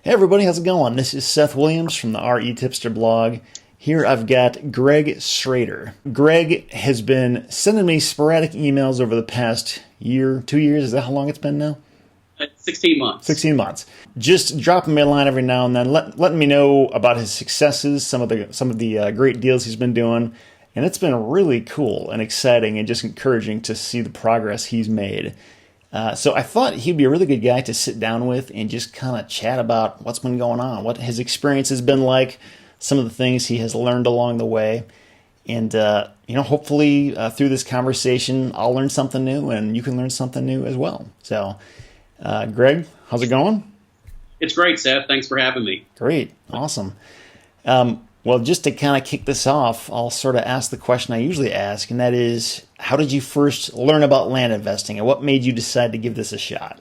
Hey everybody, how's it going? This is Seth Williams from the REtipster blog. Here I've got Greg Srader. Greg has been sending me sporadic emails over the past year, 2 years. Is that how long it's been now? 16 months. 16 months. Just dropping me a line every now and then, letting me know about his successes, some of the great deals he's been doing. And it's been really cool and exciting and just encouraging to see the progress he's made. So I thought he'd be a really good guy to sit down with and just kind of chat about what's been going on, what his experience has been like, some of the things he has learned along the way. And, hopefully through this conversation, I'll learn something new and you can learn something new as well. So, Greg, how's it going? It's great, Seth. Thanks for having me. Great. Awesome. Well, just to kind of kick this off, I'll sort of ask the question I usually ask, and that is, how did you first learn about land investing, and what made you decide to give this a shot?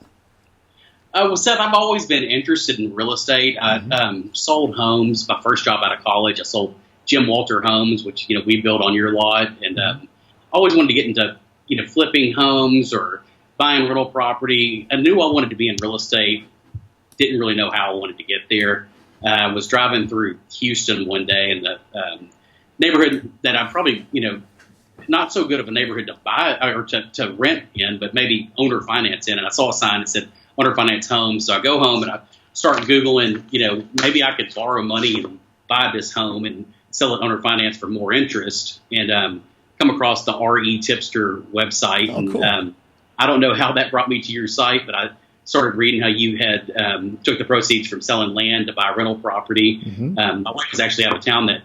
Well, Seth, I've always been interested in real estate. I sold homes. My first job out of college, I sold Jim Walter homes, which we built on your lot, and I always wanted to get into flipping homes or buying rental property. I knew I wanted to be in real estate. Didn't really know how I wanted to get there. I was driving through Houston one day in the neighborhood that I'm probably, not so good of a neighborhood to buy or to rent in, but maybe owner finance in. And I saw a sign that said owner finance homes. So I go home and I start Googling, maybe I could borrow money and buy this home and sell it owner finance for more interest. And come across the REtipster website. Oh, cool. And I don't know how that brought me to your site, but I started reading how you had took the proceeds from selling land to buy rental property. My wife was actually out of town that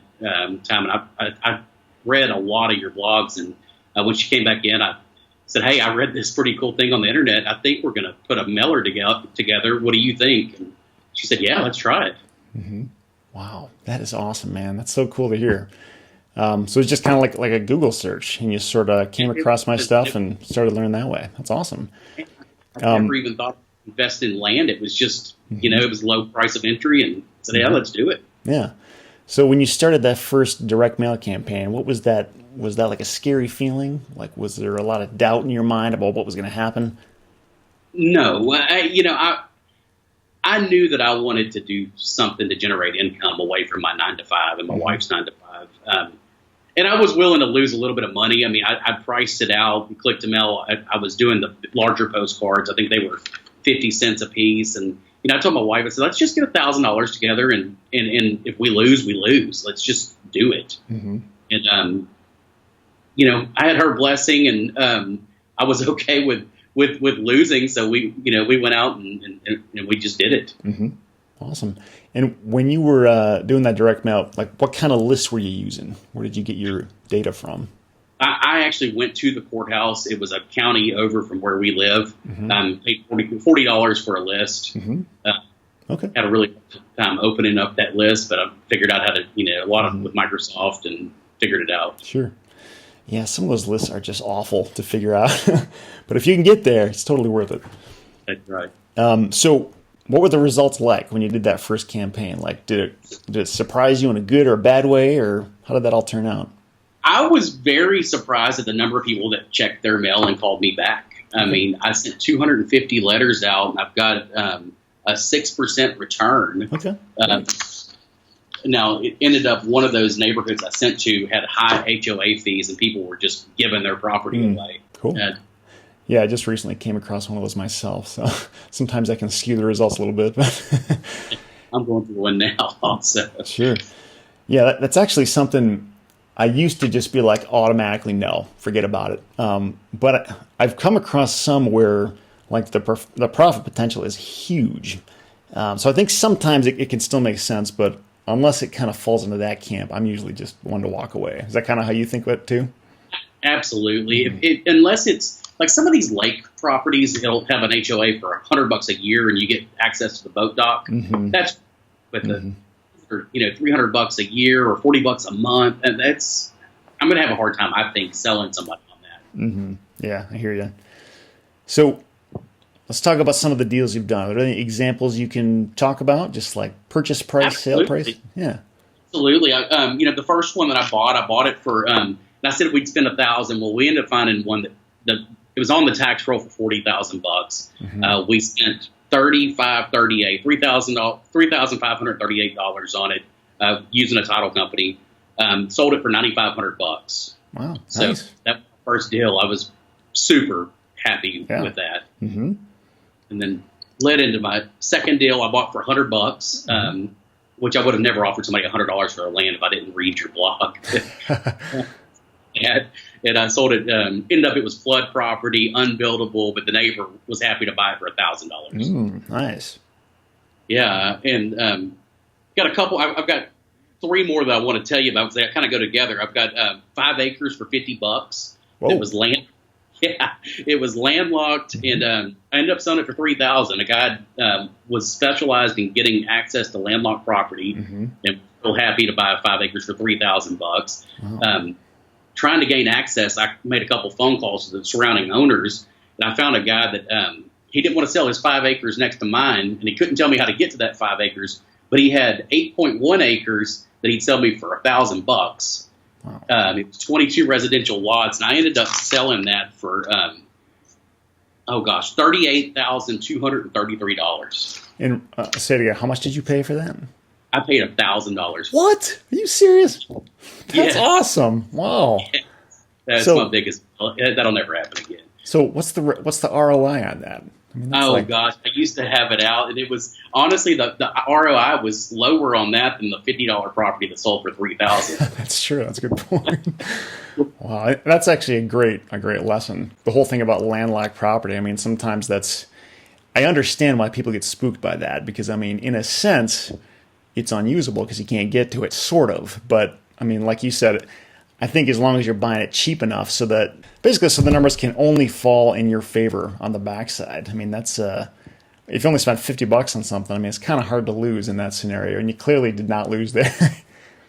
time, and I read a lot of your blogs. And when she came back in, I said, "Hey, I read this pretty cool thing on the internet. I think we're going to put a mailer together. What do you think?" And she said, "Yeah, let's try it." Wow, that is awesome, man. That's so cool to hear. So it's just kind of like a Google search, and you sort of came across my stuff and started learning that way. That's awesome. I never even thought to invest in land. It was just, it was low price of entry, and I said, "Yeah, let's do it." Yeah. So when you started that first direct mail campaign, what was that? Was that like a scary feeling? Like, was there a lot of doubt in your mind about what was going to happen? No, I knew that I wanted to do something to generate income away from my 9-to-5 and my wife's 9-to-5. And I was willing to lose a little bit of money. I mean, I priced it out and clicked to mail. I was doing the larger postcards. I think they were 50 cents a piece. And, I told my wife, I said, let's just get $1,000 together. And if we lose, we lose. Let's just do it. And, I had her blessing, and I was okay with losing. So we went out and we just did it. Awesome. And when you were doing that direct mail, like what kind of lists were you using? Where did you get your data from? I actually went to the courthouse. It was a county over from where we live. Paid $40 for a list. Okay. Had a really tough time opening up that list, but I figured out how to, a lot of with Microsoft and figured it out. Sure. Yeah, some of those lists are just awful to figure out. But if you can get there, it's totally worth it. That's right. So what were the results like when you did that first campaign? Like, did it surprise you in a good or a bad way, or how did that all turn out? I was very surprised at the number of people that checked their mail and called me back. I mean, I sent 250 letters out, and I've got a 6% return. Okay. Now, it ended up one of those neighborhoods I sent to had high HOA fees, and people were just giving their property away. Cool. Yeah, I just recently came across one of those myself, so sometimes I can skew the results a little bit. I'm going through one now also. Sure. Yeah, that's actually something I used to just be like automatically no, forget about it. But I've come across some where like the profit potential is huge. So I think sometimes it can still make sense, but unless it kind of falls into that camp, I'm usually just one to walk away. Is that kind of how you think of it too? Absolutely. Unless it's like some of these lake properties, it'll have an HOA for $100 a year, and you get access to the boat dock. That's with the $300 a year or $40 a month, and I'm going to have a hard time, I think, selling somebody on that. Yeah, I hear you. So let's talk about some of the deals you've done. Are there any examples you can talk about, just like purchase price, sale price? Yeah, absolutely. The first one that I bought it for. And I said we'd spend $1,000. Well, we ended up finding one that it was on the tax roll for $40,000. We spent $3,538 on it, using a title company. Sold it for $9,500. Wow, so nice. That first deal, I was super happy with that. Mm-hmm. And then led into my second deal I bought for $100, which I would have never offered somebody $100 for a land if I didn't read your blog. And I sold it. Ended up it was flood property, unbuildable, but the neighbor was happy to buy it for $1,000. Nice. Yeah, and got a couple. I've got 3 more that I want to tell you about because they kind of go together. I've got 5 acres for $50. Whoa. It was land. Yeah, it was landlocked, and I ended up selling it for $3,000. A guy was specialized in getting access to landlocked property, and real happy to buy 5 acres for $3,000. Wow. Trying to gain access, I made a couple phone calls to the surrounding owners, and I found a guy that he didn't want to sell his 5 acres next to mine, and he couldn't tell me how to get to that 5 acres, but he had 8.1 acres that he'd sell me for $1,000. Wow. It was 22 residential lots, and I ended up selling that for $38,233. And say it again, how much did you pay for that? I paid $1,000. What? Are you serious? That's Yeah. awesome. Wow. That's my biggest. That'll never happen again. So what's the ROI on that? I mean, Gosh, I used to have it out, and it was honestly the ROI was lower on that than the $50 property that sold for $3,000. That's true. That's a good point. Wow, that's actually a great lesson. The whole thing about landlocked property. I mean, sometimes I understand why people get spooked by that because I mean, in a sense, it's unusable because you can't get to it, sort of. But I mean, like you said, I think as long as you're buying it cheap enough so that basically so the numbers can only fall in your favor on the backside. I mean, that's if you only spent $50 on something, I mean, it's kind of hard to lose in that scenario, and you clearly did not lose there.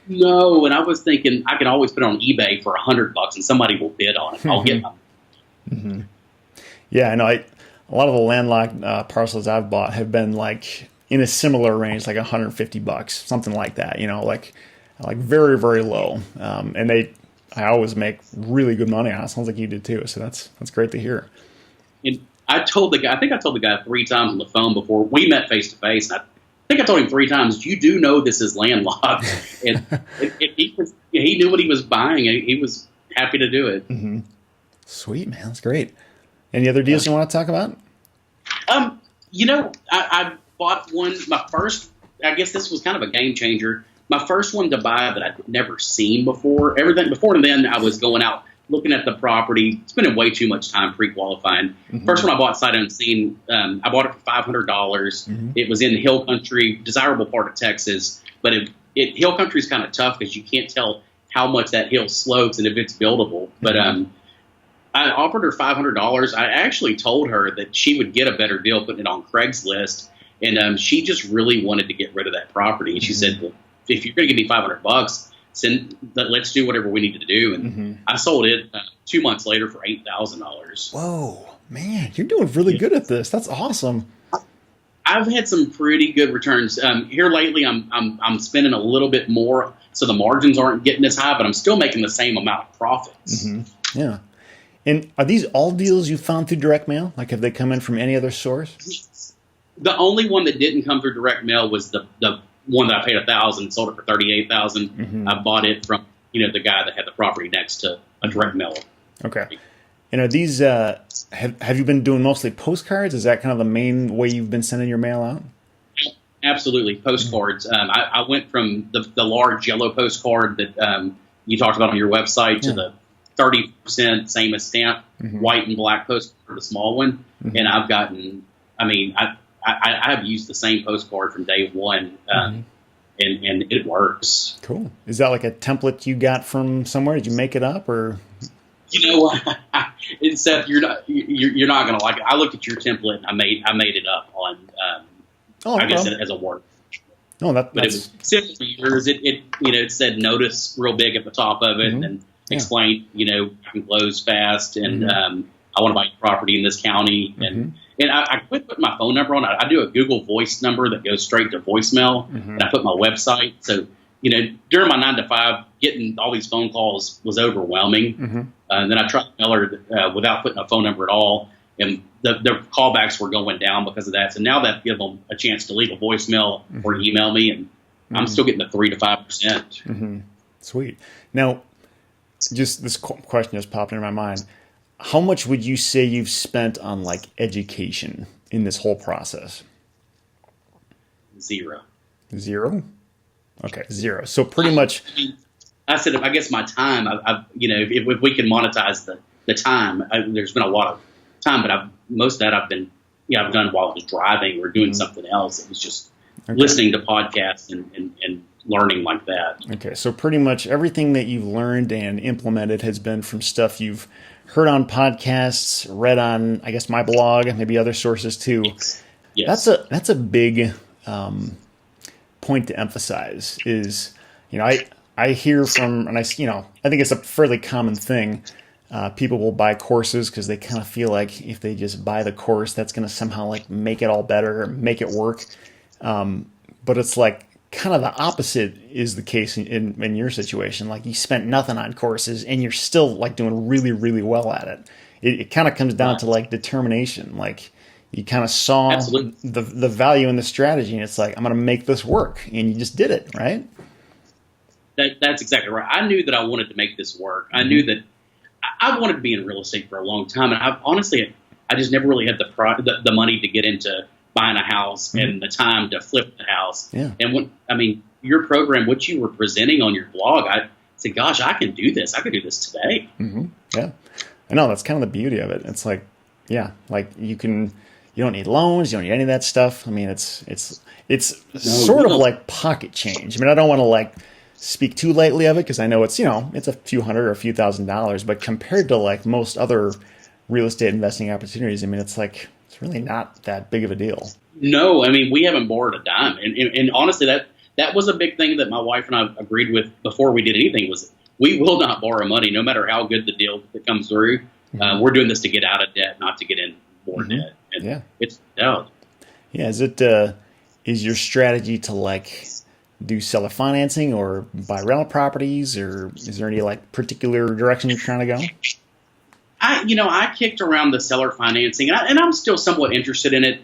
No, and I was thinking I can always put it on eBay for $100 and somebody will bid on it. I'll get them. Yeah, I know. A lot of the landlocked parcels I've bought have been like in a similar range, like $150, something like that. You know, like very, very low, and I always make really good money on it. Sounds like you did too. So that's great to hear. And I told the guy 3 times on the phone before we met face to face. I think I told him 3 times, you do know this is landlocked. And he knew what he was buying. He was happy to do it. Mm-hmm. Sweet, man. That's great. Any other deals you want to talk about? I bought one, my first, I guess this was kind of a game changer. My first one to buy that I'd never seen before. Everything before then, I was going out looking at the property, spending way too much time pre-qualifying. First one I bought sight unseen. I bought it for $500. It was in Hill Country, desirable part of Texas, but Hill Country is kind of tough because you can't tell how much that hill slopes and if it's buildable. But I offered her $500. I actually told her that she would get a better deal putting it on Craigslist, and she just really wanted to get rid of that property. And she said, well, if you're going to give me $500, let's do whatever we need to do. And I sold it 2 months later for $8,000. Whoa, man, you're doing really good at this. That's awesome. I've had some pretty good returns here lately. I'm spending a little bit more, so the margins aren't getting as high, but I'm still making the same amount of profits. Yeah. And are these all deals you found through direct mail? Like, have they come in from any other source? The only one that didn't come through direct mail was the one that I paid $1,000, sold it for $38,000. I bought it from the guy that had the property next to a direct mail. Okay. And are these have you been doing mostly postcards? Is that kind of the main way you've been sending your mail out? Absolutely, postcards. I went from the large yellow postcard that you talked about on your website to the 30% same as stamp white and black postcard, the small one, and I've gotten. I mean, I've used the same postcard from day one, and it works. Cool. Is that like a template you got from somewhere? Did you make it up, or? You know what? Seth, you're not going to like it. I looked at your template and I made it up on. I guess as a word. No, but it was similar to yours. It said notice real big at the top of it and explained I can close fast and I want to buy property in this county and I quit putting my phone number on. I do a Google Voice number that goes straight to voicemail and I put my website. So during my 9 to 5, getting all these phone calls was overwhelming. And then I tried to mail her without putting a phone number at all. and the callbacks were going down because of that. So now that give them a chance to leave a voicemail or email me, and I'm still getting the 3 to 5%. Sweet. Now, just this question just popped into my mind. How much would you say you've spent on like education in this whole process? Zero. Okay, zero. So pretty much. I said, I guess my time. If we can monetize the time, there's been a lot of time, but most of that I've done while I was driving or doing something else. It was just listening to podcasts and learning like that. Okay, so pretty much everything that you've learned and implemented has been from stuff you've heard on podcasts, read on, I guess, my blog, maybe other sources too. Yes. That's a big point to emphasize. Is I hear from, and I think it's a fairly common thing. People will buy courses because they kind of feel like if they just buy the course, that's going to somehow like make it all better, make it work. But it's like kind of the opposite is the case in your situation. Like you spent nothing on courses and you're still like doing really, really well at it. It kind of comes down to like determination. Like you kind of saw the value in the strategy and it's like, I'm going to make this work. And you just did it, right? That's exactly right. I knew that I wanted to make this work. I knew that I wanted to be in real estate for a long time. And I just never really had the money to get into buying a house and the time to flip the house. Yeah. And your program, what you were presenting on your blog, I said, gosh, I can do this. I could do this today. Mm-hmm. Yeah. I know, that's kind of the beauty of it. It's like, like you don't need loans. You don't need any of that stuff. I mean, it's sort of like pocket change. I mean, I don't want to like speak too lightly of it because I know it's a few hundred or a few $1,000s, but compared to like most other real estate investing opportunities, I mean, it's like, it's really not that big of a deal. No, I mean, we haven't borrowed a dime. And honestly, that was a big thing that my wife and I agreed with before we did anything was we will not borrow money, no matter how good the deal that comes through. We're doing this to get out of debt, not to get in more debt. And it's out. Yeah. Is your strategy to like do seller financing or buy rental properties, or is there any like particular direction you're trying to go? I kicked around the seller financing, and I'm still somewhat interested in it.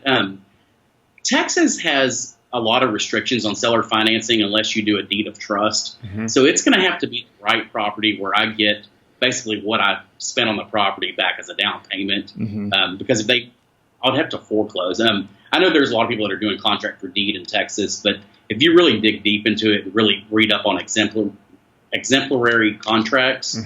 Texas has a lot of restrictions on seller financing unless you do a deed of trust. So it's going to have to be the right property where I get basically what I spent on the property back as a down payment. Because I'd have to foreclose. I know there's a lot of people that are doing contract for deed in Texas, but if you really dig deep into it and really read up on exemplary contracts,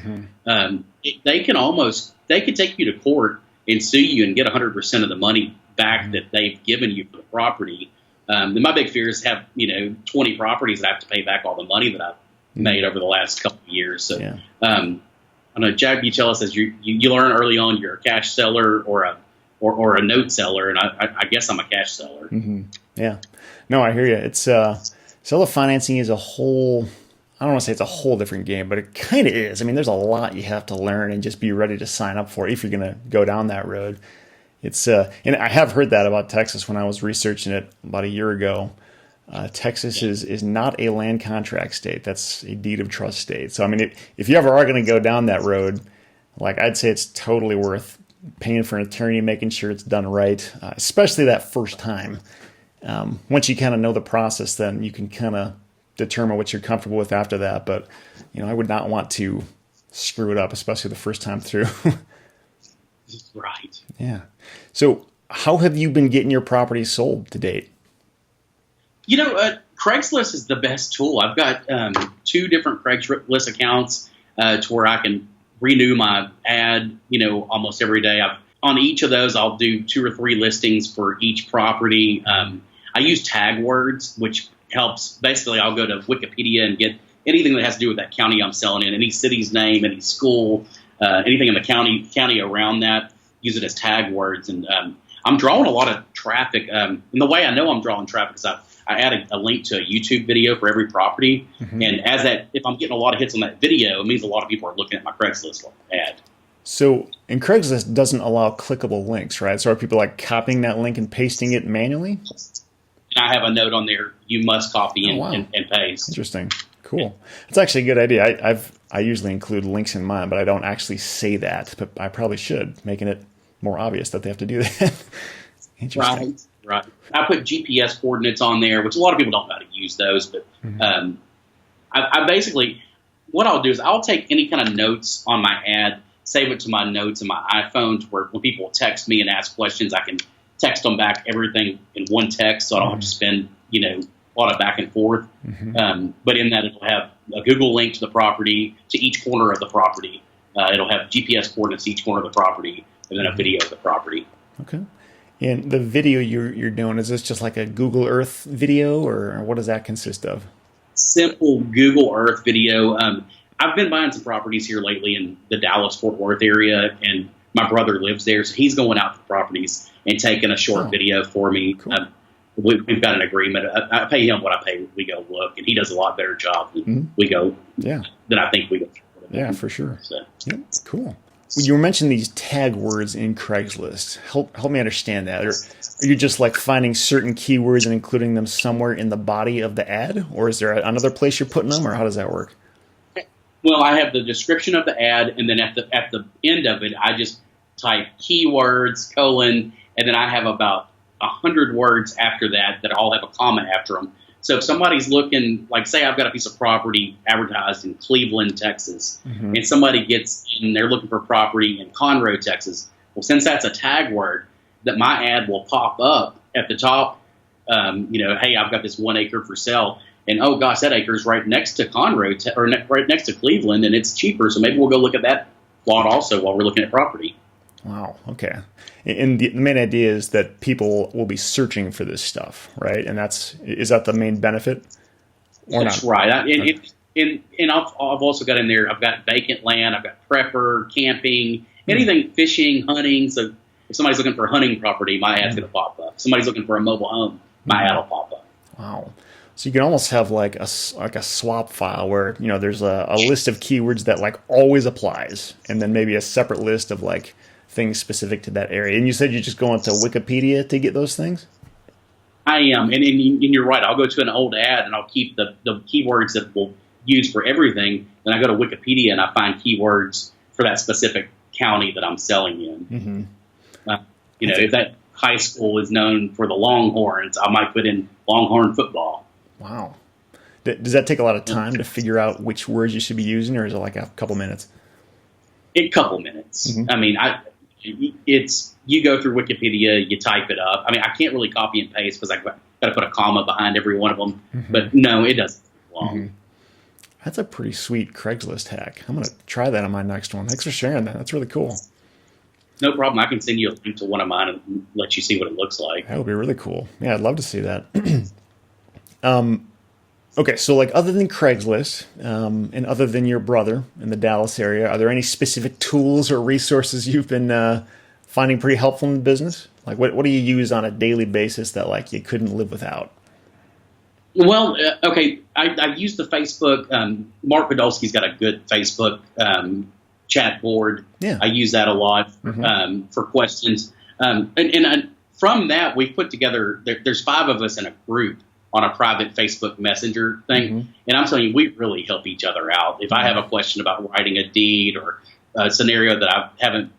they could take you to court and sue you and get 100% of the money back that they've given you for the property. And my big fear is have 20 properties that I have to pay back all the money that I've made over the last couple of years. So I know Jack Buchella says you learn early on you're a cash seller or a note seller, and I guess I'm a cash seller. Yeah, no, I hear you. It's seller financing is a whole. I don't want to say it's a whole different game, but it kind of is. I mean, there's a lot you have to learn and just be ready to sign up for if you're going to go down that road. It's and I have heard that about Texas when I was researching it about a year ago. Texas is not a land contract state. That's a deed of trust state. So, I mean, if you ever are going to go down that road, like I'd say it's totally worth paying for an attorney, making sure it's done right, especially that first time. Once you kind of know the process, then you can kind of determine what you're comfortable with after that. But, I would not want to screw it up, especially the first time through. Right. Yeah. So how have you been getting your properties sold to date? Craigslist is the best tool. I've got 2 different Craigslist accounts to where I can renew my ad, almost every day. On each of those, I'll do 2 or 3 listings for each property. I use tag words, which helps. Basically, I'll go to Wikipedia and get anything that has to do with that county I'm selling in, any city's name, any school, anything in the county around that, use it as tag words. And I'm drawing a lot of traffic. And the way I know I'm drawing traffic is I add a link to a YouTube video for every property. And if I'm getting a lot of hits on that video, it means a lot of people are looking at my Craigslist ad. So, and Craigslist doesn't allow clickable links, right? So are people like copying that link and pasting it manually? And I have a note on there, you must copy and paste. Interesting. Cool. It's actually a good idea. I usually include links in mine, but I don't actually say that, but I probably should, making it more obvious that they have to do that. Interesting. Right. I put GPS coordinates on there, which a lot of people don't know how to use those. But I basically, what I'll do is I'll take any kind of notes on my ad, save it to my notes in my iPhone, to where when people text me and ask questions, I can text them back everything in one text, so I don't have to spend a lot of back and forth. But in that, it'll have a Google link to the property, to each corner of the property. It'll have GPS coordinates to each corner of the property, and then a video of the property. Okay. And the video you're doing, is this just like a Google Earth video, or what does that consist of? Simple Google Earth video. I've been buying some properties here lately in the Dallas-Fort Worth area, and my brother lives there, so he's going out to properties and taking a short video for me. Cool. We've got an agreement. I pay him what I pay. We go look, and he does a lot better job than we go. Yeah. Than I think we go. Yeah, for sure. So. Yep. Cool. You were mentioning these tag words in Craigslist. Help me understand that. Or are you just like finding certain keywords and including them somewhere in the body of the ad, or is there another place you're putting them, or how does that work? Well, I have the description of the ad, and then at the end of it, I just type keywords, colon, and then I have about 100 words after that all have a comma after them. So if somebody's looking, like say I've got a piece of property advertised in Cleveland, Texas, and somebody gets in, they're looking for property in Conroe, Texas. Well, since that's a tag word, that my ad will pop up at the top, hey, I've got this 1 acre for sale. And, oh, gosh, that acre is right next to Conroe, right next to Cleveland, and it's cheaper. So maybe we'll go look at that lot also while we're looking at property. Wow. Okay. And the main idea is that people will be searching for this stuff, right? And is that the main benefit? Or That's not? Right. And I've also got in there, I've got vacant land, I've got prepper, camping, anything fishing, hunting. So if somebody's looking for a hunting property, my ad's going to pop up. If somebody's looking for a mobile home, my ad will pop up. Wow. So you can almost have like a swap file where, there's a list of keywords that like always applies, and then maybe a separate list of like things specific to that area. And you said you just go into Wikipedia to get those things? I am. And you're right. I'll go to an old ad and I'll keep the keywords that we'll use for everything. Then I go to Wikipedia and I find keywords for that specific county that I'm selling in. If that high school is known for the Longhorns, I might put in Longhorn football. Wow. Does that take a lot of time to figure out which words you should be using, or is it like a couple minutes? A couple minutes. I mean, you go through Wikipedia, you type it up. I mean, I can't really copy and paste because I've got to put a comma behind every one of them. But no, it doesn't take long. That's a pretty sweet Craigslist hack. I'm going to try that on my next one. Thanks for sharing that. That's really cool. No problem. I can send you a link to one of mine and let you see what it looks like. That would be really cool. Yeah, I'd love to see that. Okay, so like other than Craigslist and other than your brother in the Dallas area, are there any specific tools or resources you've been finding pretty helpful in the business? Like what do you use on a daily basis that like you couldn't live without? Well, okay, I use the Facebook. Mark Podolsky's got a good Facebook chat board. Yeah. I use that a lot for questions. And from that, we put together, there's 5 of us in a group on a private Facebook Messenger thing. And I'm telling you, we really help each other out. If I have a question about writing a deed or a scenario that I haven't,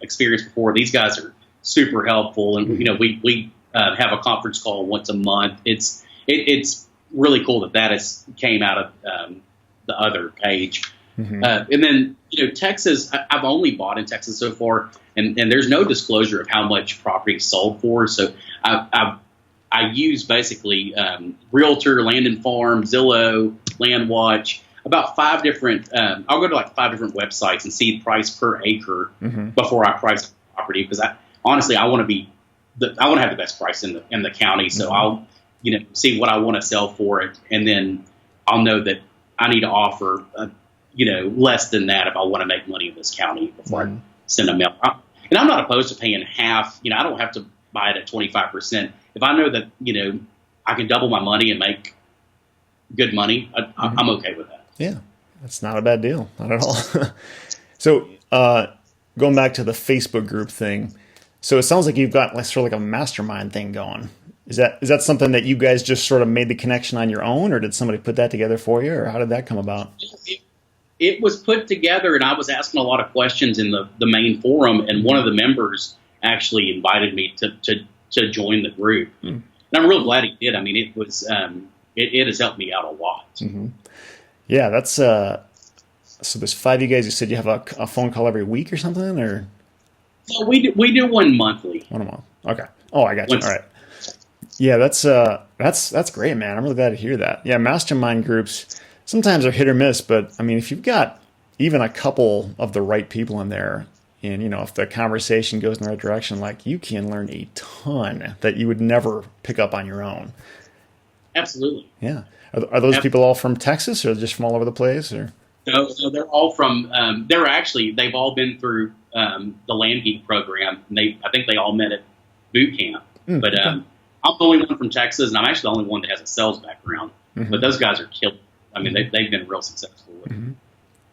experienced before, these guys are super helpful. And, we have a conference call once a month. It's really cool that came out of the other page. And then, Texas, I've only bought in Texas so far, and there's no disclosure of how much property is sold for. So I use basically Realtor, Land and Farm, Zillow, LandWatch, about 5 different. I'll go to like 5 different websites and see price per acre before I price the property, because I want to have the best price in the county. So I'll see what I want to sell for it, and then I'll know that I need to offer less than that if I want to make money in this county before I send them out. And I'm not opposed to paying half. I don't have to buy it at 25%. If I know that, I can double my money and make good money, I'm okay with that. Yeah, that's not a bad deal. Not at all. So going back to the Facebook group thing, so it sounds like you've got like sort of like a mastermind thing going. Is that something that you guys just sort of made the connection on your own, or did somebody put that together for you, or how did that come about? it was put together, and I was asking a lot of questions in the main forum, and one of the members actually invited me to join the group. And I'm real glad he did. I mean, it was it has helped me out a lot. Yeah, that's so there's 5 of you guys. You said you have a phone call every week or something, or so we do one monthly. One a month. Okay. Oh, I got you. All right. Yeah, that's great, man. I'm really glad to hear that. Yeah, mastermind groups sometimes are hit or miss, but I mean, if you've got even a couple of the right people in there, and if the conversation goes in the right direction, like, you can learn a ton that you would never pick up on your own. Absolutely. Yeah. Are those people all from Texas, or just from all over the place, or? No, so they're all from. They've all been through the Land Geek program. And I think they all met at boot camp. But I'm the only one from Texas, and I'm actually the only one that has a sales background. But those guys are killed. I mean, they've been real successful with it.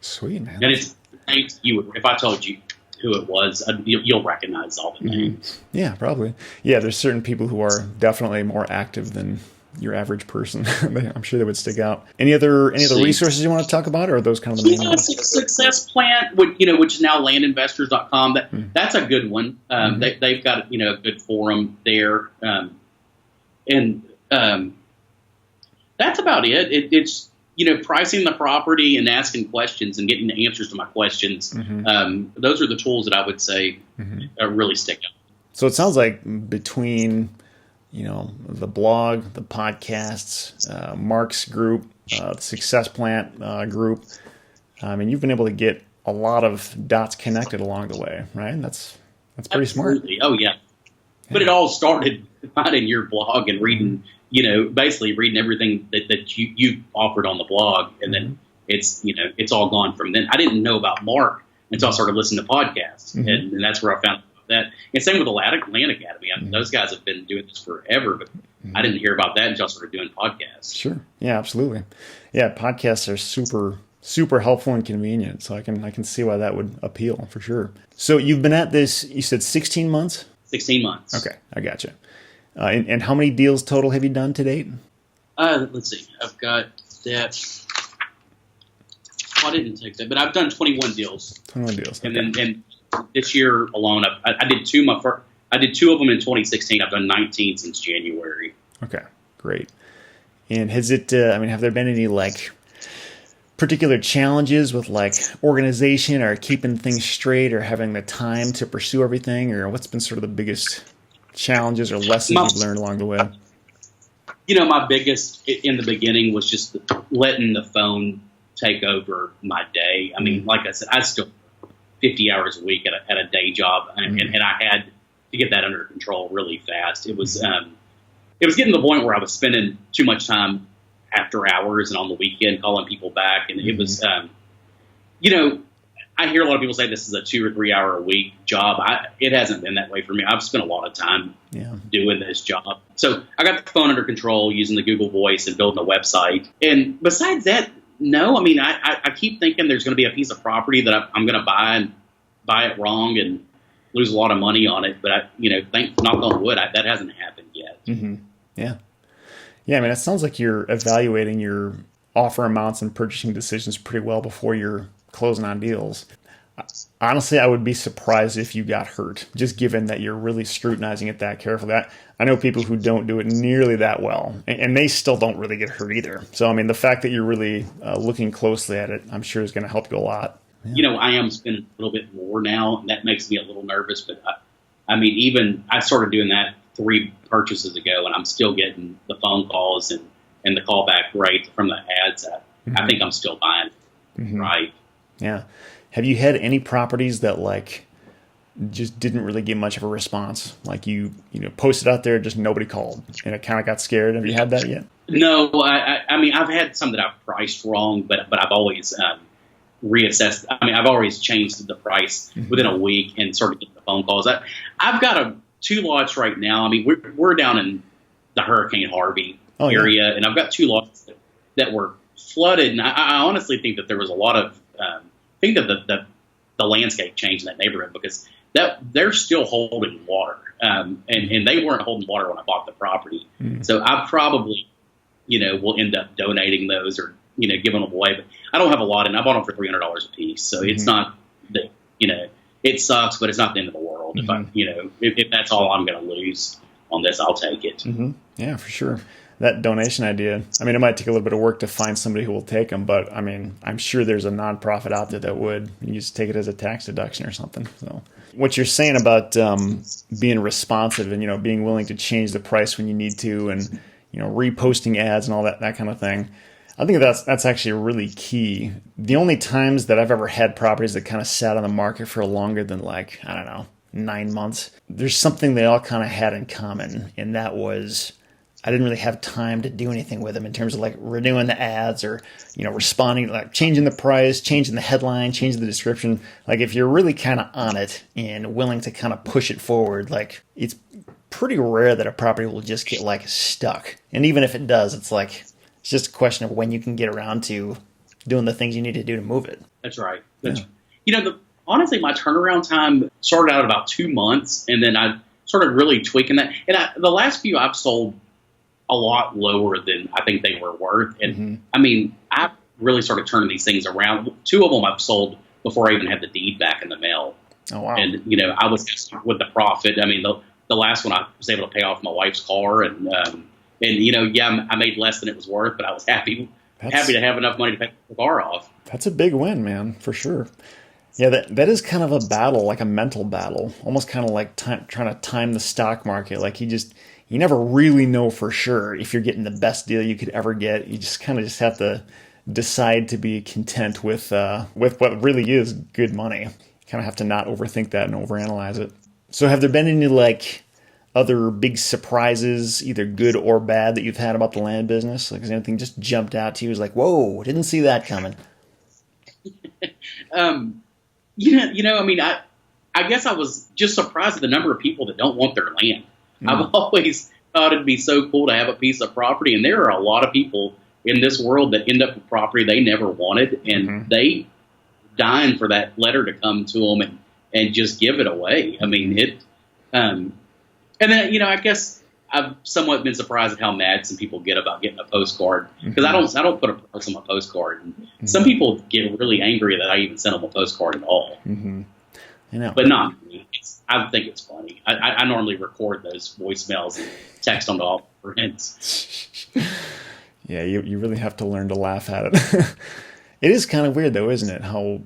Sweet, man. And it's thanks you. If I told you who it was, you'll recognize all the names. Yeah, probably. Yeah, there's certain people who are definitely more active than your average person. I'm sure they would stick out. Any other resources you want to talk about, or are those kind of the main ones? Success Plant, which is now landinvestors.com. That's a good one. They've got a good forum there, and that's about it. It's pricing the property and asking questions and getting the answers to my questions. Those are the tools that I would say really stick out. So it sounds like between the blog, the podcasts, Mark's group, the Success Plant group, I mean, you've been able to get a lot of dots connected along the way, right? That's pretty Absolutely. smart. Oh yeah. But it all started finding your blog and reading, basically reading everything that you offered on the blog, and then it's all gone from then. I didn't know about Mark until I started listening to podcasts, and that's where I found that. And same with the Land Academy. I mean, those guys have been doing this forever, but I didn't hear about that until I started doing podcasts. Sure. Yeah, absolutely. Yeah, podcasts are super, super helpful and convenient. So I can see why that would appeal for sure. So you've been at this, you said 16 months? 16 months. Okay, I gotcha. And how many deals total have you done to date? Let's see. I've got that. Well, I didn't take that, but I've done 21 deals. 21 deals. Okay. And then this year alone, I did two. I did 2 of them in 2016. I've done 19 since January. Okay, great. And has it? Have there been any particular challenges with organization or keeping things straight or having the time to pursue everything, or what's been sort of the biggest challenges or lessons you've learned along the way? My biggest in the beginning was just letting the phone take over my day. I mean, like I said, I still 50 hours a week at a day job, and I had to get that under control really fast. It was getting to the point where I was spending too much time after hours and on the weekend calling people back, and it was, I hear a lot of people say this is a 2 or 3 hour a week job. It hasn't been that way for me. I've spent a lot of time doing this job. So I got the phone under control using the Google Voice and building a website. And besides that, no, I mean, I keep thinking there's going to be a piece of property that I'm going to buy it wrong and lose a lot of money on it. But knock on wood, that hasn't happened yet. Yeah. Yeah. I mean, it sounds like you're evaluating your offer amounts and purchasing decisions pretty well before you're closing on deals. Honestly, I would be surprised if you got hurt, just given that you're really scrutinizing it that carefully. I know people who don't do it nearly that well, and they still don't really get hurt either. So, I mean, the fact that you're really looking closely at it, I'm sure is going to help you a lot. Yeah. I am spending a little bit more now, and that makes me a little nervous. But even I started doing that 3 purchases ago, and I'm still getting the phone calls and the callback rate from the ads. I think I'm still buying right. Yeah. Have you had any properties that just didn't really get much of a response? Like you posted out there, just nobody called, and it kind of got scared. Have you had that yet? No, I mean, I've had some that I've priced wrong, but I've always reassessed. I mean, I've always changed the price within a week and started getting the phone calls. I've got 2 lots right now. I mean, we're down in the Hurricane Harvey area, and I've got 2 lots that were flooded. And I honestly think that there was a lot of I think that the landscape changed in that neighborhood because they're still holding water, and they weren't holding water when I bought the property. So I probably will end up donating those or giving them away. But I don't have a lot, and I bought them for $300 a piece. So it's not the, it sucks, but it's not the end of the world. If I, if that's all I'm going to lose on this, I'll take it. Yeah, for sure. That donation idea, I mean, it might take a little bit of work to find somebody who will take them, but I mean, I'm sure there's a nonprofit out there that would. You just take it as a tax deduction or something. So what you're saying about being responsive and, being willing to change the price when you need to and, reposting ads and all that kind of thing, I think that's actually really key. The only times that I've ever had properties that kind of sat on the market for longer than 9 months, there's something they all kind of had in common, and that was I didn't really have time to do anything with them in terms of renewing the ads or, responding, changing the price, changing the headline, changing the description. If you're really kind of on it and willing to kind of push it forward, it's pretty rare that a property will just get stuck. And even if it does, it's just a question of when you can get around to doing the things you need to do to move it. That's right. Honestly, my turnaround time started out about 2 months, and then I started really tweaking that. And the last few I've sold a lot lower than I think they were worth. And I mean, I really started turning these things around. 2 of them I've sold before I even had the deed back in the mail. Oh, wow. And, I was just with the profit. I mean, the last one I was able to pay off my wife's car and I made less than it was worth, but I was happy to have enough money to pay the car off. That's a big win, man, for sure. Yeah, that is kind of a battle, a mental battle, almost kind of trying to time the stock market. You never really know for sure if you're getting the best deal you could ever get. You just kind of have to decide to be content with what really is good money. You kind of have to not overthink that and overanalyze it. So have there been any other big surprises, either good or bad, that you've had about the land business? Has anything just jumped out to you? It was whoa, didn't see that coming. I mean, I guess I was just surprised at the number of people that don't want their land. I've always thought it'd be so cool to have a piece of property, and there are a lot of people in this world that end up with property they never wanted, and they dying for that letter to come to them and just give it away. I mean, and then I guess I've somewhat been surprised at how mad some people get about getting a postcard, because I don't put a price on my postcard. And some people get really angry that I even sent them a postcard at all. I know. But not me. I think it's funny. I normally record those voicemails and text them to all my friends. Yeah, you really have to learn to laugh at it. It is kind of weird, though, isn't it? How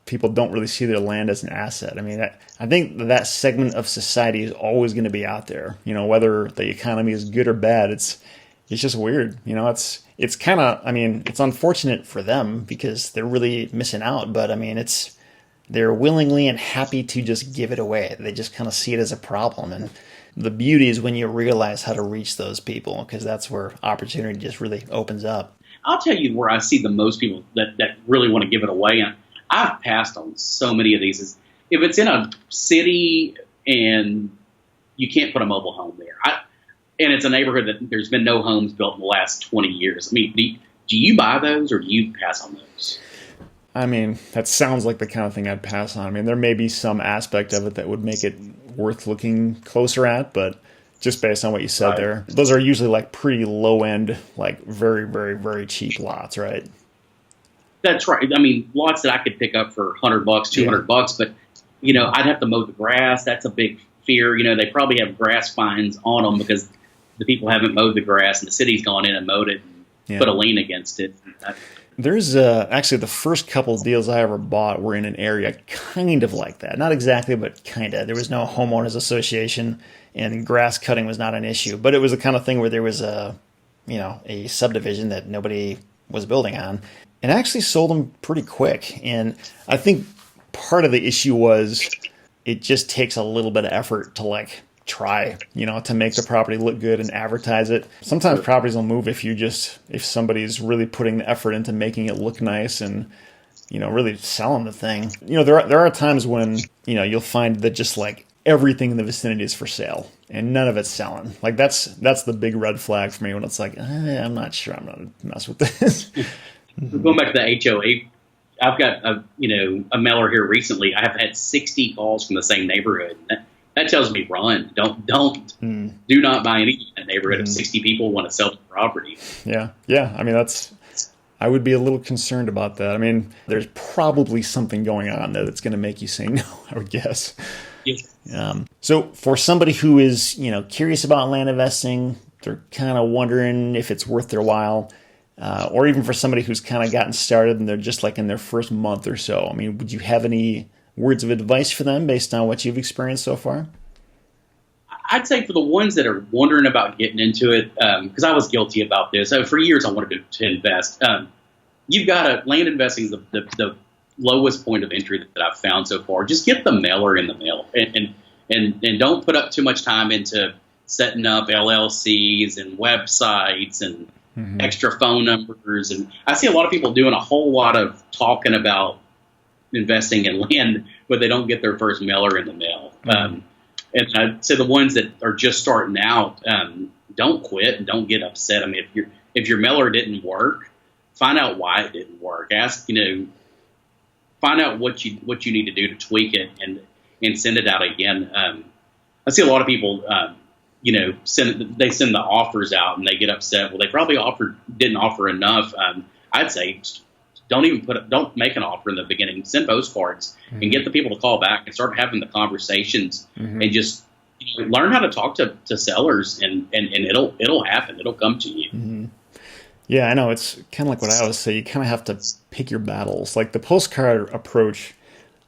people don't really see their land as an asset. I mean, I think that segment of society is always going to be out there. Whether the economy is good or bad, it's just weird. It's kind of, I mean, it's unfortunate for them because they're really missing out. But I mean, they're willingly and happy to just give it away. They just kind of see it as a problem. And the beauty is when you realize how to reach those people, because that's where opportunity just really opens up. I'll tell you where I see the most people that really want to give it away. And I've passed on so many of these. If it's in a city and you can't put a mobile home there, and it's a neighborhood that there's been no homes built in the last 20 years. I mean, do you buy those or do you pass on those? I mean, that sounds like the kind of thing I'd pass on. I mean, there may be some aspect of it that would make it worth looking closer at, but just based on what you said there, those are usually pretty low end, very, very, very cheap lots, right? That's right. I mean, lots that I could pick up for $100, $200, but I'd have to mow the grass. That's a big fear. They probably have grass fines on them because the people haven't mowed the grass, and the city's gone in and mowed it and put a lien against it. There's actually the first couple of deals I ever bought were in an area kind of like that. Not exactly, but kind of. There was no homeowners association, and grass cutting was not an issue. But it was the kind of thing where there was a subdivision that nobody was building on, and I actually sold them pretty quick. And I think part of the issue was it just takes a little bit of effort to try, to make the property look good and advertise it. Sometimes properties will move if somebody's really putting the effort into making it look nice and, really selling the thing. There are times when, you'll find that just everything in the vicinity is for sale and none of it's selling. That's the big red flag for me when it's I'm not sure I'm going to mess with this. Going back to the HOA, I've got a mailer here recently. I have had 60 calls from the same neighborhood. That tells me run. Do not buy anything in that neighborhood if 60 people want to sell the property. Yeah. I mean, I would be a little concerned about that. I mean, there's probably something going on there that's going to make you say no, I would guess. Yes. So for somebody who is, curious about land investing, they're kind of wondering if it's worth their while, or even for somebody who's kind of gotten started and they're just like in their first month or so. I mean, would you have any words of advice for them based on what you've experienced so far? I'd say for the ones that are wondering about getting into it, because I was guilty about this. For years, I wanted to invest. Land investing is the lowest point of entry that I've found so far. Just get the mailer in the mail, and don't put up too much time into setting up LLCs and websites and extra phone numbers. And I see a lot of people doing a whole lot of talking about investing in land, but they don't get their first mailer in the mail. And I'd say the ones that are just starting out, don't quit and don't get upset. I mean, if your mailer didn't work, find out why it didn't work. Find out what you need to do to tweak it and send it out again. I see a lot of people, send the offers out and they get upset. Well, they probably didn't offer enough. I'd say don't make an offer in the beginning. Send postcards and get the people to call back and start having the conversations and just learn how to talk to sellers and it'll happen. It'll come to you. Yeah, I know. It's kind of like what I always say. You kind of have to pick your battles. Like the postcard approach,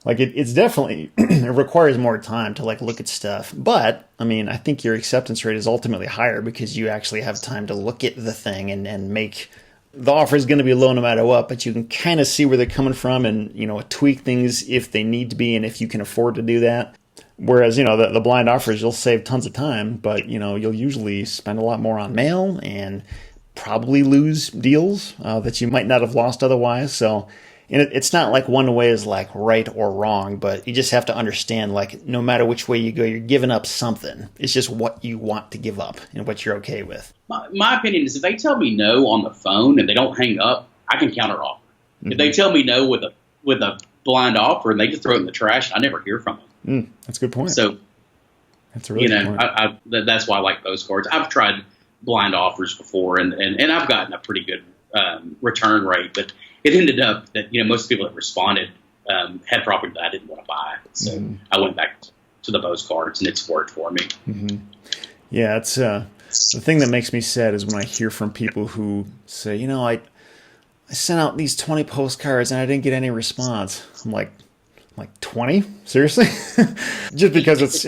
like it's definitely, it requires more time to like look at stuff. But I mean, I think your acceptance rate is ultimately higher because you actually have time to look at the thing and make, the offer is going to be low no matter what, but you can kind of see where they're coming from and, tweak things if they need to be and if you can afford to do that. Whereas, the blind offers, you'll save tons of time, but, you'll usually spend a lot more on mail and probably lose deals that you might not have lost otherwise. So it's not like one way is like right or wrong, but you just have to understand like no matter which way you go, you're giving up something. It's just what you want to give up and what you're okay with. My opinion is if they tell me no on the phone and they don't hang up, I can counter offer. If they tell me no with a blind offer and they just throw it in the trash, I never hear from them. That's a good point. So that's a really good point. That's why I like postcards. I've tried blind offers before and I've gotten a pretty good return rate, but it ended up that most people that responded had property that I didn't want to buy, so I went back to the postcards and it's worked for me. Yeah, it's the thing that makes me sad is when I hear from people who say, I sent out these 20 postcards and I didn't get any response. I'm like 20? Seriously? Just because it's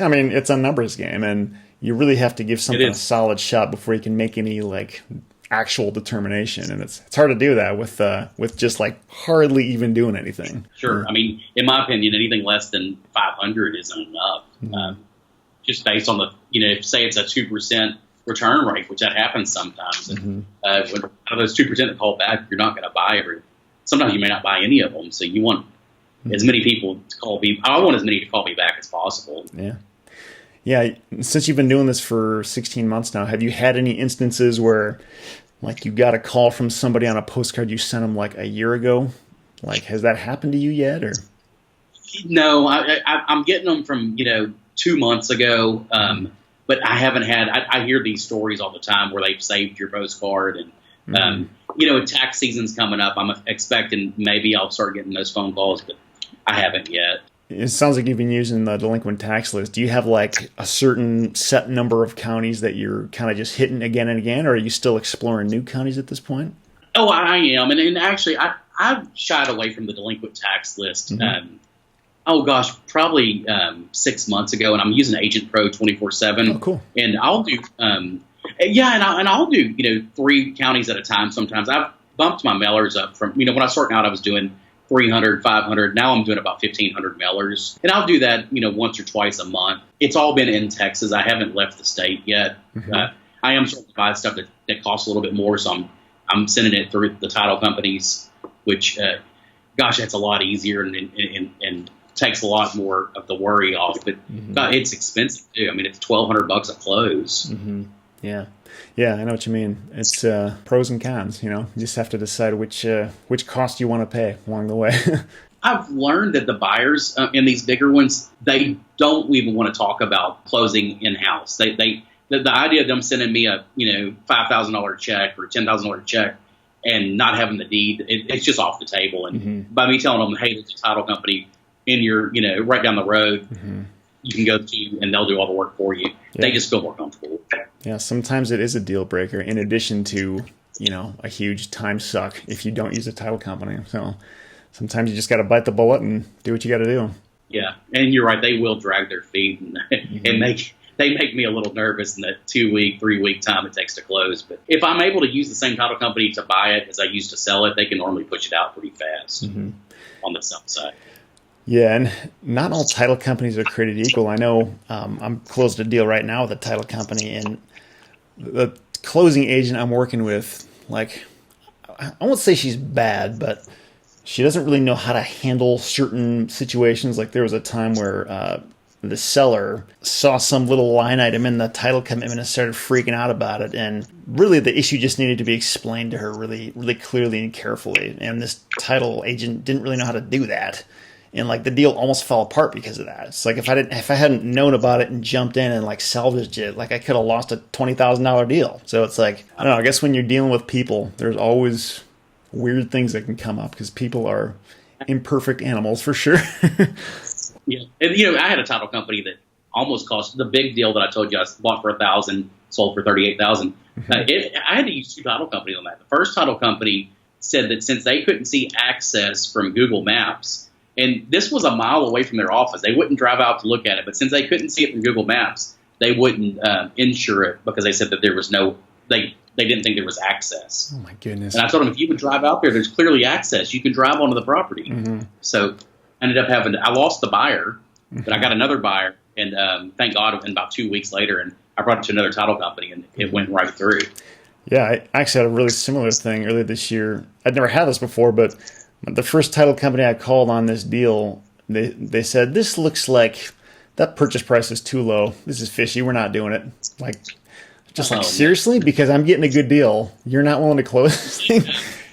a numbers game and you really have to give something a solid shot before you can make any like actual determination. And it's hard to do that with just like hardly even doing anything. Sure. I mean, in my opinion, anything less than 500 isn't enough. Just based on say it's a 2% return rate, which that happens sometimes. And when out of those 2% that call back, you're not going to buy sometimes you may not buy any of them. So you want as many people to call me. I want as many to call me back as possible. Yeah. Yeah. Since you've been doing this for 16 months now, have you had any instances where like you got a call from somebody on a postcard you sent them like a year ago? Like, has that happened to you yet? Or no, I'm getting them from, 2 months ago. But I haven't had, I hear these stories all the time where they've saved your postcard and, tax season's coming up. I'm expecting maybe I'll start getting those phone calls, but I haven't yet. It sounds like you've been using the delinquent tax list. Do you have like a certain set number of counties that you're kind of just hitting again and again, or are you still exploring new counties at this point? Oh, I am. And actually, I've shied away from the delinquent tax list. Probably 6 months ago, and I'm using Agent Pro 24/7. Oh, cool. And I'll do, I'll do 3 counties at a time. Sometimes I've bumped my mailers up from, when I started out, I was doing 300, 500. Now I'm doing about 1,500 mailers, and I'll do that once or twice a month. It's all been in Texas. I haven't left the state yet. I am starting to buy stuff that costs a little bit more, so I'm sending it through the title companies, which that's a lot easier and takes a lot more of the worry off, but it's expensive too. I mean, it's $1,200 a close. Yeah, I know what you mean. It's pros and cons. You just have to decide which cost you want to pay along the way. I've learned that the buyers in these bigger ones, they don't even want to talk about closing in house. The idea of them sending me a $5,000 check or $10,000 check, and not having the deed, it's just off the table. And by me telling them, hey, there's a title company in your, right down the road, you can go to, and they'll do all the work for you. Yeah. They just feel more comfortable. Yeah, sometimes it is a deal breaker in addition to, a huge time suck if you don't use a title company. So sometimes you just got to bite the bullet and do what you got to do. Yeah, and you're right. They will drag their feet and, and they make me a little nervous in that 2-week, 3-week time it takes to close. But if I'm able to use the same title company to buy it as I used to sell it, they can normally push it out pretty fast on the sell side. Yeah, and not all title companies are created equal. I know I'm closed a deal right now with a title company, and the closing agent I'm working with, like, I won't say she's bad, but she doesn't really know how to handle certain situations. Like there was a time where the seller saw some little line item in the title commitment and started freaking out about it. And really the issue just needed to be explained to her really, really clearly and carefully. And this title agent didn't really know how to do that. And like the deal almost fell apart because of that. It's like if I hadn't known about it and jumped in and like salvaged it, like I could have lost a $20,000 deal. So it's like, I don't know, I guess when you're dealing with people, there's always weird things that can come up because people are imperfect animals for sure. Yeah, and I had a title company that almost cost the big deal that I told you I bought for $1,000, sold for $38,000. I had to use 2 title companies on that. The first title company said that since they couldn't see access from Google Maps, and this was a mile away from their office, they wouldn't drive out to look at it. But since they couldn't see it from Google Maps, they wouldn't insure it because they said that there was they didn't think there was access. Oh my goodness! And I told them, if you would drive out there's clearly access. You can drive onto the property. So I ended up I lost the buyer, but I got another buyer, and thank God, in about 2 weeks later, and I brought it to another title company, and it went right through. Yeah, I actually had a really similar thing earlier this year. I'd never had this before, but the first title company I called on this deal, they said, this looks like that purchase price is too low. This is fishy. We're not doing it. Seriously? Because I'm getting a good deal. You're not willing to close this thing?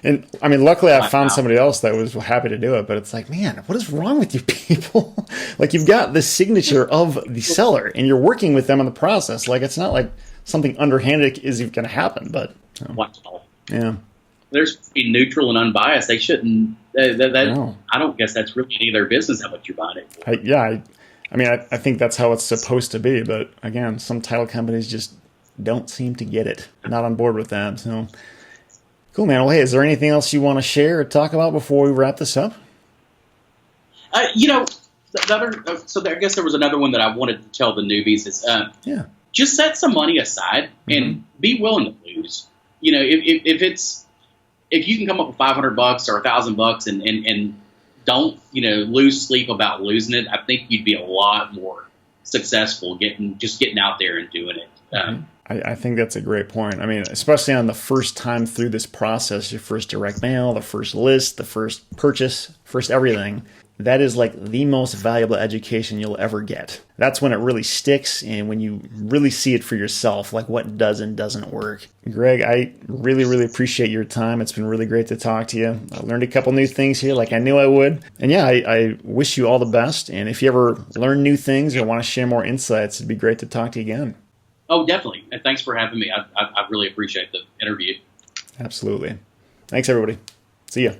And I mean, luckily I found somebody else that was happy to do it, but it's like, man, what is wrong with you people? Like you've got the signature of the seller and you're working with them in the process. Like it's not like something underhanded is going to happen, but yeah. They're supposed to be neutral and unbiased. They shouldn't. I don't guess that's really any of their business how much you're buying it for. I think that's how it's supposed to be. But again, some title companies just don't seem to get it. Not on board with that. So cool, man. Well, hey, is there anything else you want to share or talk about before we wrap this up? I guess there was another one that I wanted to tell the newbies is just set some money aside and be willing to lose. If you can come up with $500 or $1,000 and don't lose sleep about losing it, I think you'd be a lot more successful getting out there and doing it. I think that's a great point. I mean, especially on the first time through this process, your first direct mail, the first list, the first purchase, first everything. That is like the most valuable education you'll ever get. That's when it really sticks and when you really see it for yourself, like what does and doesn't work. Greg, I really, really appreciate your time. It's been really great to talk to you. I learned a couple new things here like I knew I would. And yeah, I wish you all the best. And if you ever learn new things or want to share more insights, it'd be great to talk to you again. Oh, definitely. And thanks for having me. I really appreciate the interview. Absolutely. Thanks, everybody. See ya.